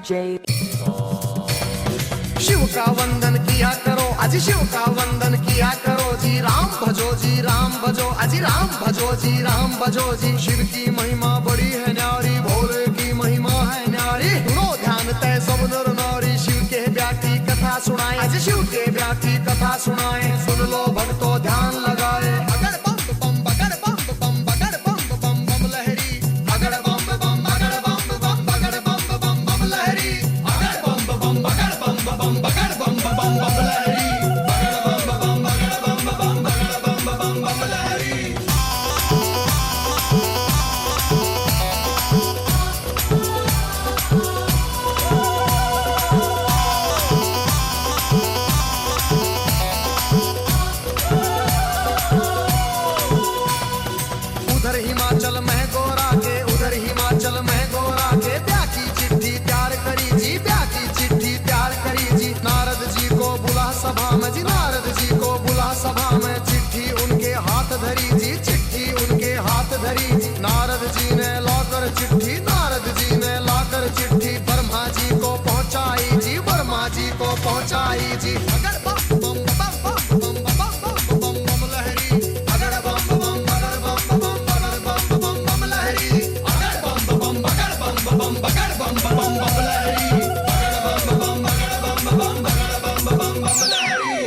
जय। शिव का वंदन किया करो, अजी शिव का वंदन किया करो जी। राम भजो जी राम भजो, अजी राम भजो जी राम भजो जी। शिव की महिमा बड़ी है न्यारी, भोले की महिमा है न्यारी। सुनो ध्यान तय सब नर नारी, शिव के ब्याह की कथा सुनाए, अजी शिव के ब्याह की कथा सुनाए। सुन लो भक्तों ध्यान लगाए। अगर बम बम बगर बम बम बगर बम बम बम लहरी, अगर बम बम बगर बम बम बगर बम बम बम लहरी, अगर बम बम बगर बम बम बगर बम बम बम लहरी, अगर बम बम बगर बम बम बगर बम बम बम लहरी। उधर हिमाचल में गोरा के, उधर हिमाचल में गोरा के। ब्याह की चिट्ठी तैयार करी जी, ब्याह की चिट्ठी तैयार करी जी। नारद जी को बुला सभा में जी, नारद जी को बुला सभा में। चिट्ठी उनके हाथ धरी जी, चिट्ठी उनके हाथ धरी जी। नारद जी ने लाकर चिट्ठी, नारद जी ने लाकर चिट्ठी ब्रह्मा जी को पहुंचाई जी, ब्रह्मा जी को पहुंचाई जी। अगर बम बम बम बम बम बम बम बम लहरी, अगर बम बम बगर बम बम बगर बम बम बम लहरी, अगर बम बम बगर बम बम बगर बम बम बम लहरी, अगर बम बम बगर बम बम बगर बम बम बम लहरी।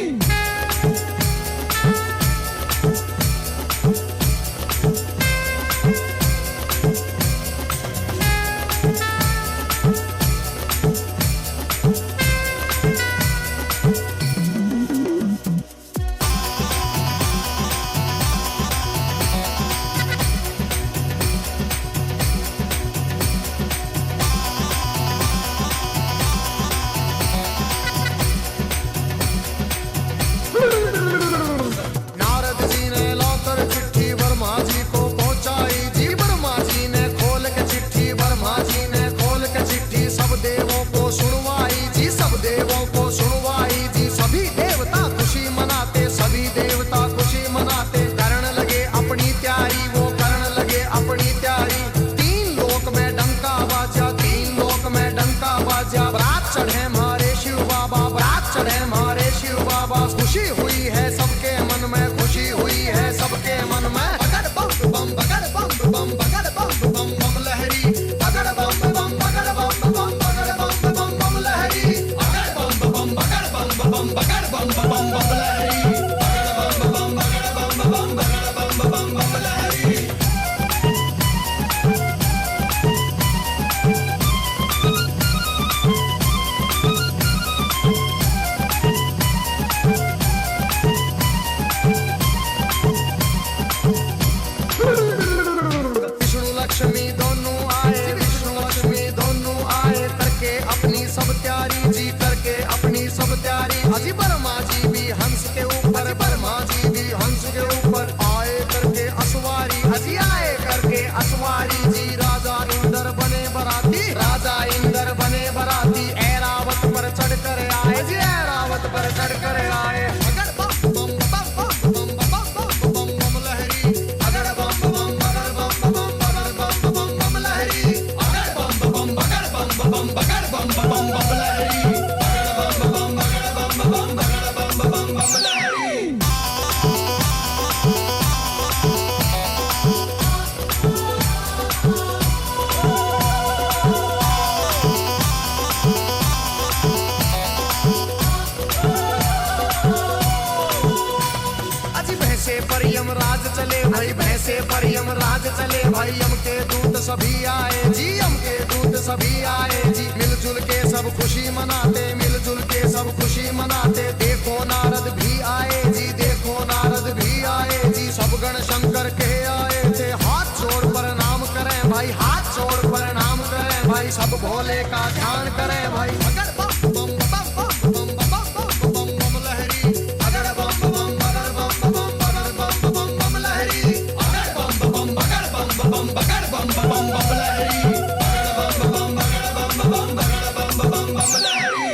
जैसे पर यम राज चले भाई यम के दूत सभी आए जी, यम के दूत सभी आए जी। मिलजुल के सब खुशी मनाते, मिलजुल के सब खुशी मनाते। देखो नारद भी आए जी, देखो नारद भी आए जी। सब गण शंकर के आए थे, हाथ जोड़ प्रणाम करें भाई, हाथ जोड़ प्रणाम करें भाई। सब भोले का ध्यान करें भाई। अगर बम बम बम बम बम बम बम बम लहरी, अगर बम बम बगर बम बम बगर बम बम बम लहरी, अगर बम बम बगर बम बम बगर बम बम बम लहरी, अगर बम बम बगर बम बम बगर बम बम बम लहरी।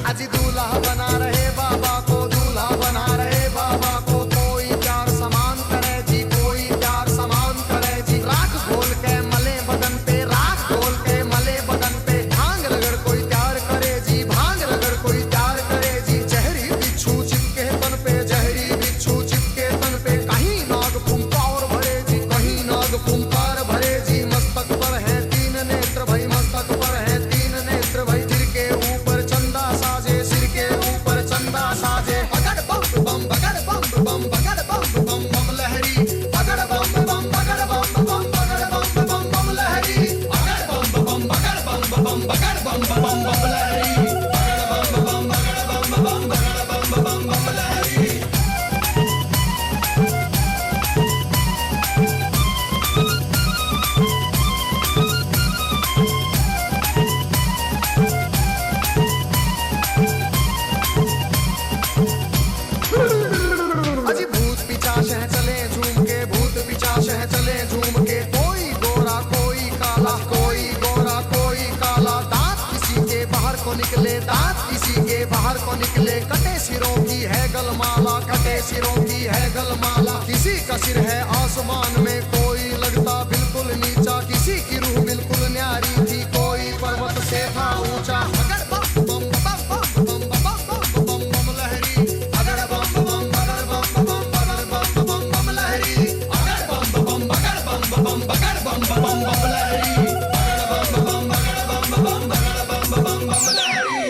अजी दूल्हा बना रहे बाबा को, दूल्हा बना रहे बाबा को। कोई प्यार समान करे जी, कोई प्यार समान करे जी। राख घोल के मले बदन पे, राख घोल के मले बदन पे। भांग रगड़ कोई प्यार करे जी, भांग रगड़ कोई प्यार करे जी। जहरी बिच्छू चिपके तन पे, जहरी बिच्छू चिपके तन पे। कहीं नाग फुंकार भरे जी, कहीं नाग फुंकार भरे जी। मस्तक पर है तीन नेत्र भाई, मस्तक पर है तीन नेत्र भाई। सिर के ऊपर चंदा साजे, सिर के ऊपर चंदा साजे। अगड़ बम बम बगड़ बम बम बगड़ बम बम बम लहरी, अगड़ बम बम बगड़ बम बम बगड़ बम बम बम लहरी, अगड़ बम बम बगड़ बम बम बगड़ बम बम बम लहरी, अगड़ बम बम बगड़ बम बम बगड़ बम बम बम लहरी। अजी भूत पिचाश है चले झूम के, भूत पिचाश है चले झूम के। कोई गोरा कोई काला, कोई गोरा कोई काला। दांत किसी के बाहर को निकले, दांत किसी के बाहर को निकले। कटे सिरों की है गलमाला, कटे सिरों की है गलमाला। किसी का सिर है आसमान में, कोई लगता बिल्कुल नीचा। किसी की रूह बिल्कुल न्यारी थी, कोई पर्वत से था ऊंचा। अगर बम बम बम बम बम बम बम बम लहरी, अगर बम बम बगर बम बम बगर बम बम बम लहरी, अगर बम बम बगर बम बम बगर बम बम बम लहरी, अगर बम बम बगर बम बम बगर बम बम बम लहरी।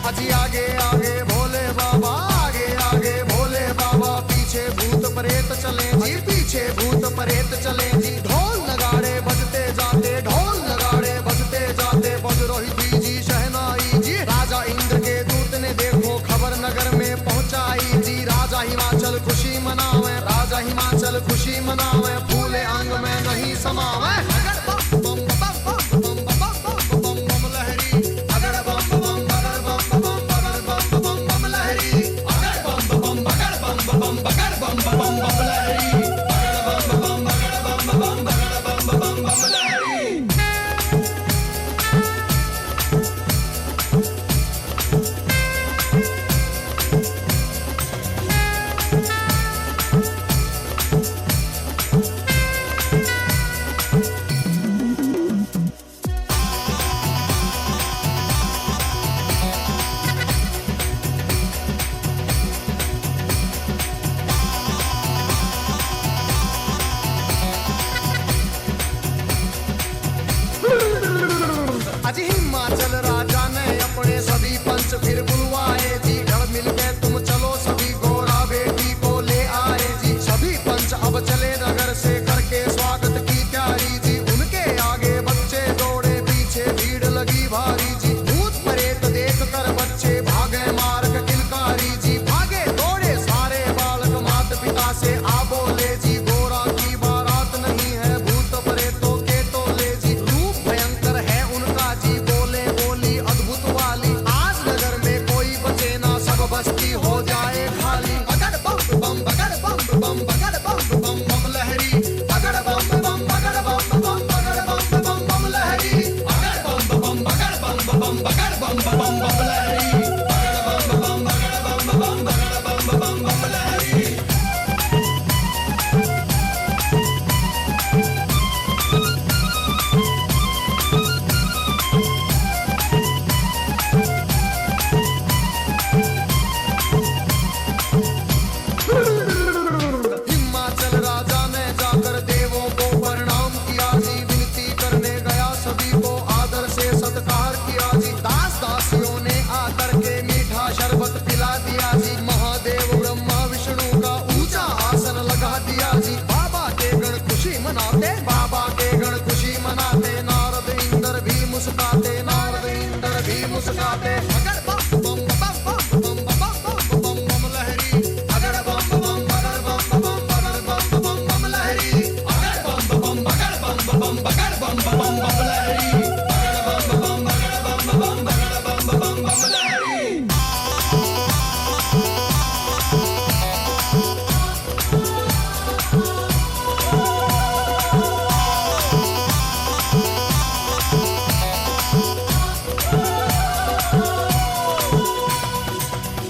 अजी आगे आगे भोले बाबा, आगे आगे भोले बाबा। पीछे भूत प्रेत चले जी, पीछे भूत प्रेत चले जी। ढोल नगाड़े बजते जाते, ढोल नगाड़े बजते जाते। बजरोही जी शहनाई जी, राजा इंद्र के दूत ने देखो खबर नगर में पहुंचाई जी। राजा हिमाचल खुशी मनावे, राजा हिमाचल खुशी मनावे। फूले अंग में नहीं समावे। अगर बम बम बम बम बम बम बम बम लहरी, अगर बम बम बगर बम बम बगर बम बम बम लहरी, अगर बम बम बगर बम बम बगर बम बम बम लहरी, अगर बम बम बगर बम बम बगर बम बम बम लहरी।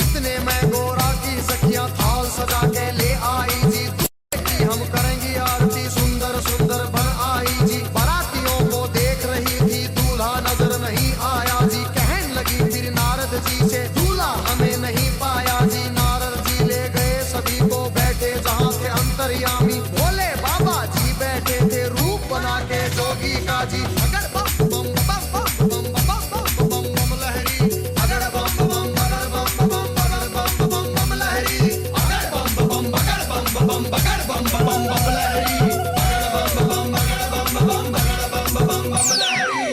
इतने में गोरा की सखियां थाल सजा के ले आई जी, कि हम करेंगी आरती, सुंदर सुंदर बन आई जी। बारातियों को देख रही थी, दूल्हा नजर नहीं आया जी। कहने लगी फिर नारद जी से, दूल्हा हमें नहीं पाया जी। नारद जी ले गए सभी को, बैठे जहाँ थे अंतर्यामी। बोले बाबा जी बैठे थे, रूप बना के जोगी का जी। अगर बम बम बम बम बम बम बम बम बम लहरी, अगर बम बम बगर बम बम बगर बम बम बम लहरी, अगर बम बम बगर बम बम बगर बम बम बम लहरी, अगर बम बम बगर बम बम बगर बम बम बम लहरी।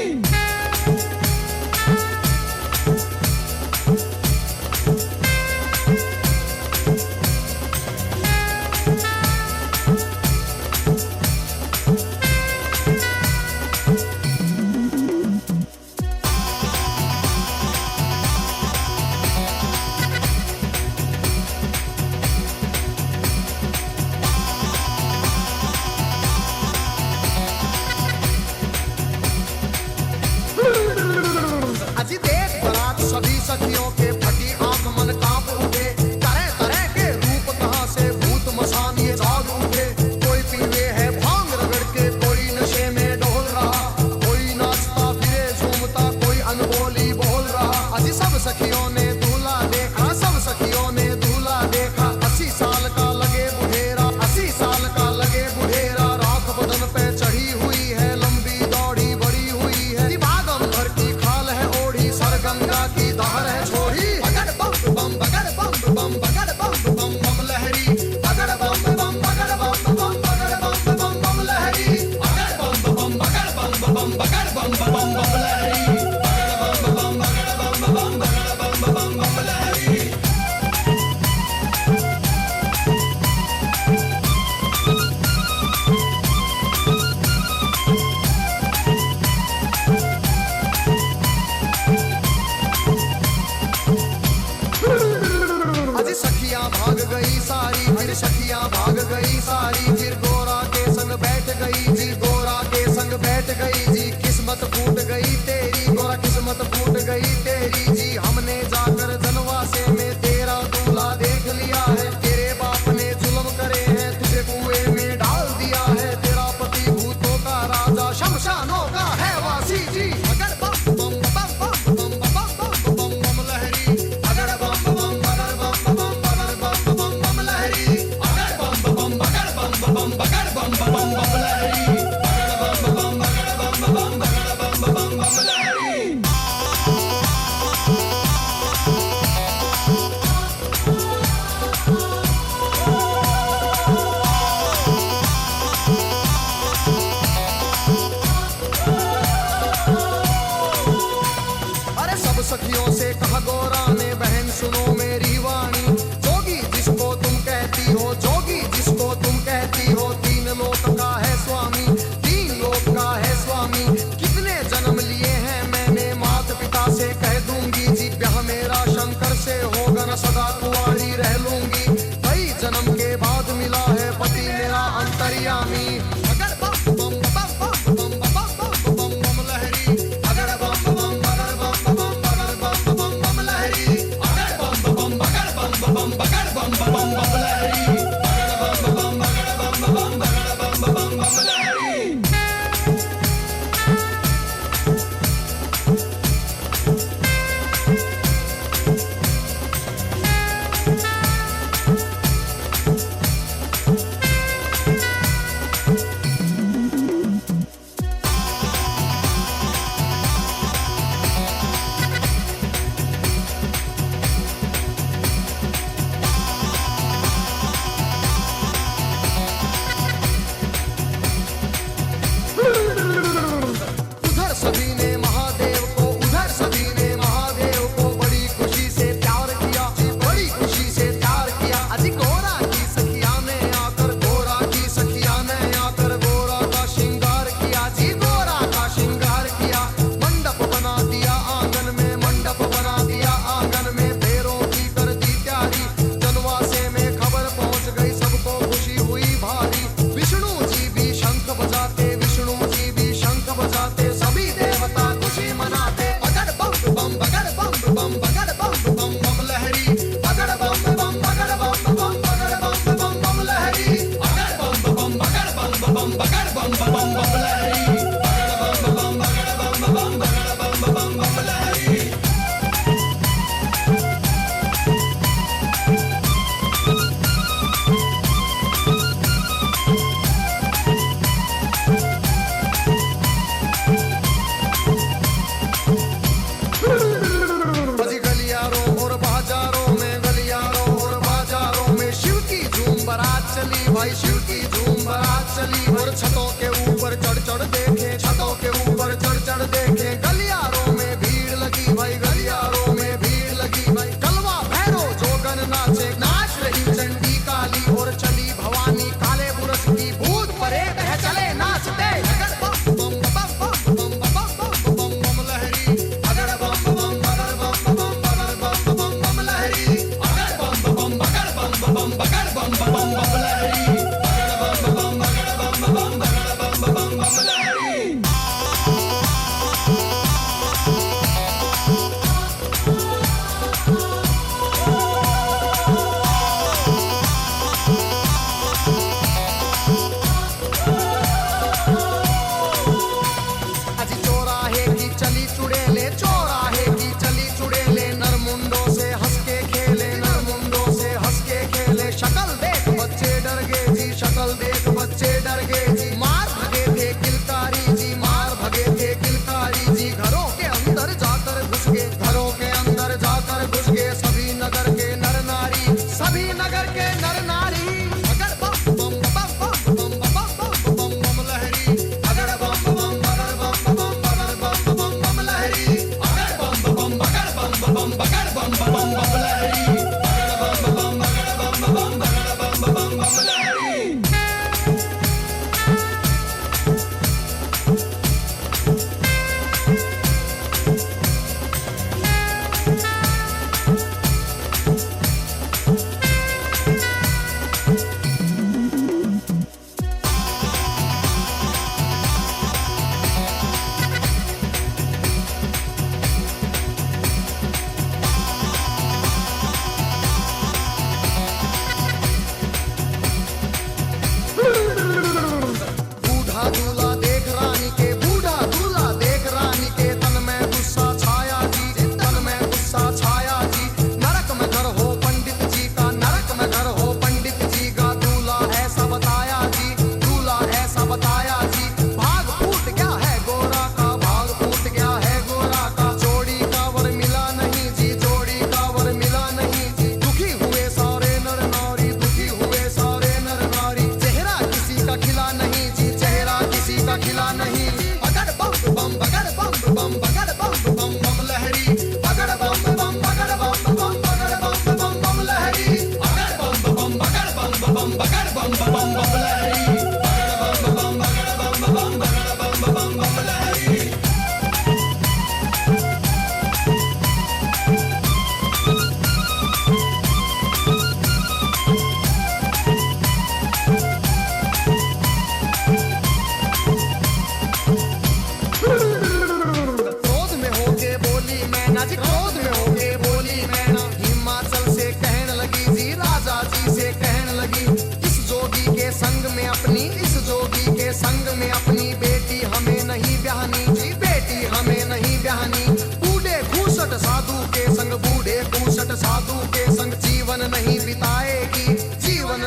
अजी देख बारात सभी सखियों के, फटी आंख मन कांप उठे। तरह तरह के रूप कहां से भूत मसान ये जाग उठे। कोई पीवे है भांग रगड़ के, कोई नशे में डोल रहा, कोई नाचता फिरे झूमता, कोई अनबोली बोल रहा। अजी सब सखियों ने दूल्हा देखा, सब सखियों ने दूल्हा देखा। 80 साल का लगे बुढ़ेरा, 80 साल का लगे बुढ़ेरा। राख बदन पे चढ़ी हुई है, लंबी दौड़ी बड़ी हुई है। भागम भर की खाल है ओढ़ी, सर गंगा की धार है छोड़ी। बगड़ बम बम बगड़ बम बम बगड़ बम बम बम लहरी, बगड़ बम बम बगड़ बम बम बगड़ बम बम बम लहरी, बगड़ बम बम बगड़ बम बम बगड़ बम बम बम लहरी, बगड़ बम बम बगड़ बम बम बगड़ बम बम बम लहरी। अजी सखियां भाग गई सारी, फिर सखियां भाग गई सारी। फिर गोरा के संग बैठ गई जी, गोरा के संग बैठ गई जी। किस्मत फूट गई तेरी गोरा, किस्मत फूट गई तेरी जी। हमने जाकर जनवासे में तेरा दूल्हा देख लिया है। तेरे बाप ने जुल्म करे हैं, तुझे कुएं में डाल दिया है। तेरा पति भूतों का राजा, शमशानों का है वासी जी। अगर बम बम बम बम बम बम बम बम लहरी, अगर बम बम बगर बम बम बगर बम बम बम लहरी, अगर बम बम बगर बम बम बगर बम बम बम लहरी, अगर बम बम बगर बम बम बगर बम बम बम लहरी। बजी गलियारों और बाजारों में, गलियारों और बाजारों में शिव की झूम बारात चली भाई, शिव की झूम बारात चली। और छतों के ऊपर चढ़ चढ़ देखे, छतों के ऊपर चढ़ चढ़ देखे, गलियारों में भीड़ लगी भाई, गलियारों में भीड़ लगी भाई। कलवा भैरो जोगन नाचे, नाच रही चंडी काली, और चली भवानी काले बुरस की, भूत परे बह चले नाचते।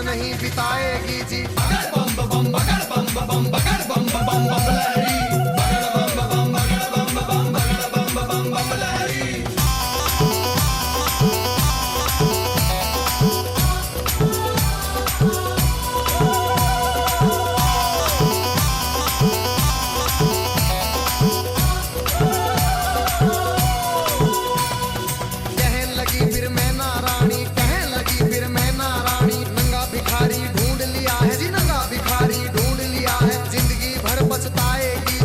नहीं बिताएगी जी। बगड़ बम बम बगड़ बम बम बगड़ बम बम बम लहरी, बगड़ बम बम बगड़ बम बम बगड़ बम बम बम लहरी। कहने लगी फिर मैं ना रानी, कहने लगी फिर मैं ना रानी, नंगा भिखारी ढूंढ लिया है जी, नंगा भिखारी ढूंढ लिया है, जिंदगी भर पछताएगी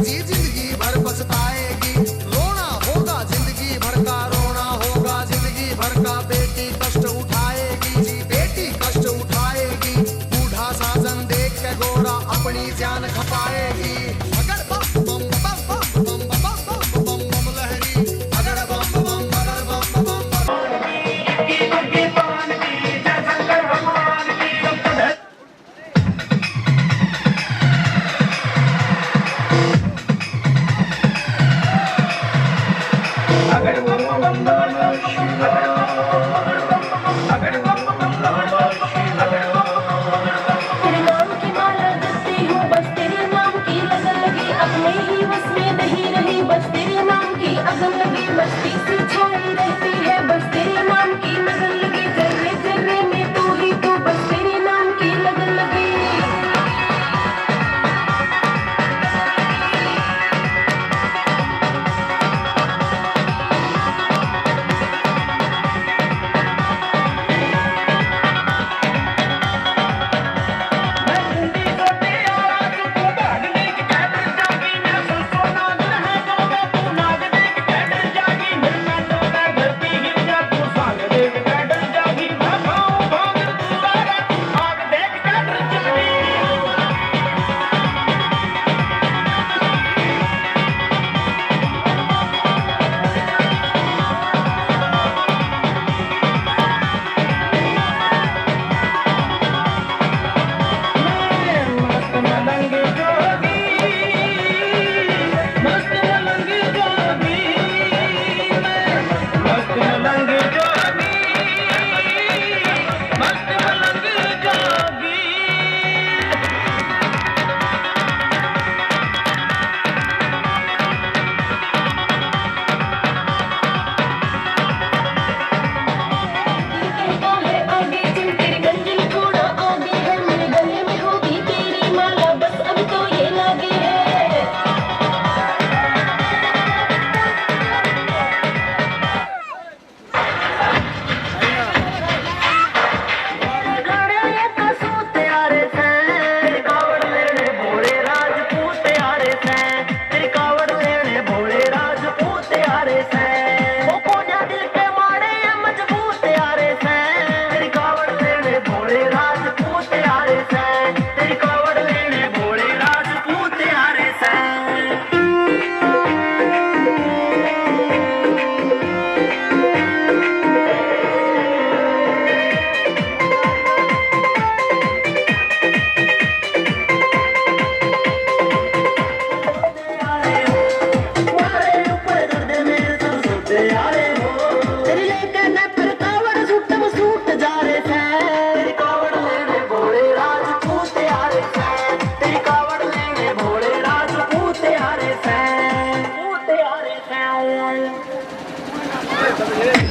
चल ये